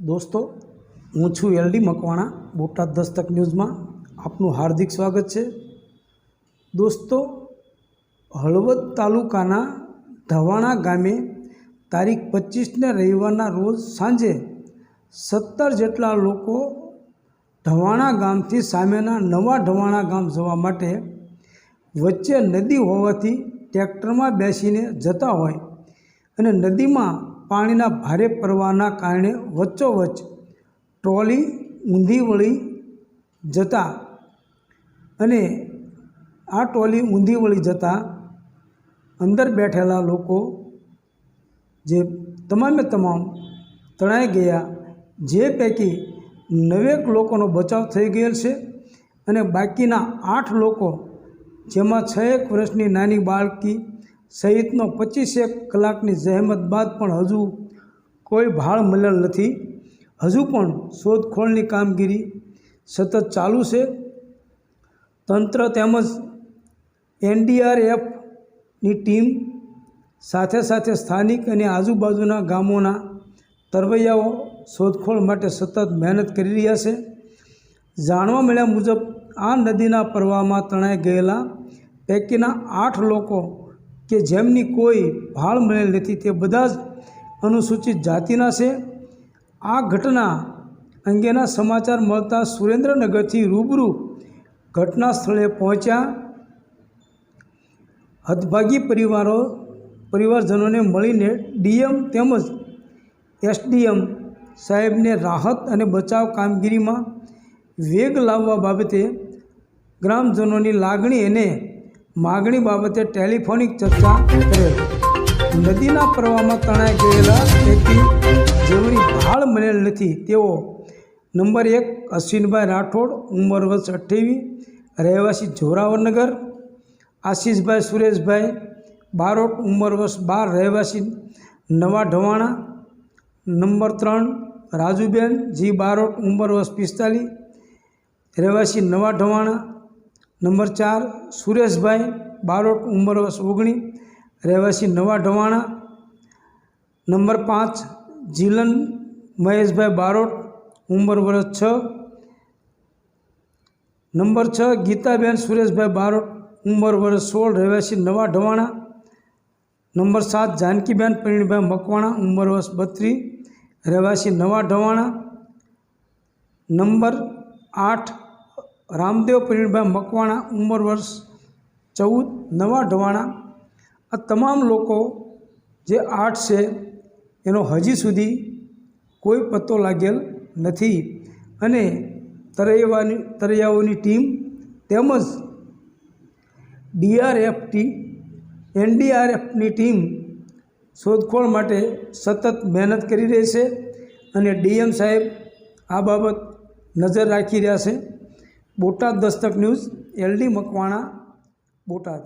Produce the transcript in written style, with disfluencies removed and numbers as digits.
दोस्तों हूँ छूँ LD Makwana Botad Dastak news में आपनु हार्दिक स्वागत है। दोस्तों हळवद तालुकाना ढवाणा गामे तारीख 25 ने रविवारना रोज सांजे 17 जेटला लोको ढवाणा गामथी सामेना नवा ढवाणा गाम जवा माटे वच्चे नदी होवाथी ट्रेक्टर में बेसीने जता होय अने नदी में पाणीना भारे प्रवाहना कारणे वच्चोवच्च ट्रोली ऊंधी वળી जता अने आ ट्रोली ऊंधी वળી जता अंदर बैठेला लोको जे तमामे तमाम तણાઈ गया, जे पैकी 9 लोकोनो बचाव थई गયેલ છે અને બાકીના 8 લોકો જેમાં 6 વર્ષની નાની બાળકી સહિતનો 25 કલાકની જહેમત બાદ પણ હજુ કોઈ ભાળ મળેલ નથી। હજુ પણ શોધખોળની કામગીરી સતત ચાલુ છે। તંત્ર તેમજ એનડીઆરએફની ટીમ સાથે સાથે સ્થાનિક અને આજુબાજુના ગામોના તરવૈયાઓ શોધખોળ માટે સતત મહેનત કરી રહ્યા છે। જાણવા મળ્યા મુજબ આ નદીના પ્રવાહમાં તણાઈ ગયેલા પૈકીના 8 લોકો કે જેમની કોઈ ભાળ મળેલ નથી તે બધા જ અનુસૂચિત જાતિના છે। આ ઘટના અંગેના સમાચાર મળતા સુરેન્દ્રનગરથી રૂબરૂ ઘટના સ્થળે પહોંચ્યા હતભાગી પરિવારજનોને મળીને ડીએમ તેમજ એસડીએમ સાહેબને રાહત અને બચાવ કામગીરીમાં વેગ લાવવા બાબતે ગ્રામજનોની લાગણી અને मागणी बाबते टेलिफोनिक चर्चा करेल। नदीना प्रवाहमां तણાઈ गયેલા व्यक्ति जेवनी भाळ मळेल नथी तेओ नंबर 1 अश्विनभाई राठोड उमर वर्ष 28 રહેવાસી જોરાવરનગર, आशीषभाई सुरेशभाई बारोट उमर वर्ष 12 રહેવાસી नवा ढवाणा, नंबर 3 राजूबेन जी बारोट उमर वर्ष 45 રહેવાસી नवा ढवाणा, नंबर 4 सुरेशभाई बारोट उमर वर्ष 19 રહેવાસી नवा ढवाणा, नंबर 5 जीलन महेशभाई बारोट उमर वर्ष 6, नंबर 6 गीताबेन सुरेशभाई बारोट उमर वर्ष 16 રહેવાસી नवा ढवाणा, नंबर 7 जानकीबेन परिणीभाई मकवाणा उमर वर्ष 32 રહેવાસી नवा ढवाणा, नंबर 8 रामदेव परिणीभाई मकवाणा उमर वर्ष 14 नवा ढवाणा। आ तमाम लोको जे 8 से एनो हजी सुधी कोई पत्तो लागेल नथी अने तरैयाओनी टीम तेमज एनडीआरएफनी टीम शोधखोळ माटे सतत मेहनत करी रही है अने डीएम साहेब आ बाबत नजर राखी रह्या छे। Botad Dastak news LD Makwana Botad.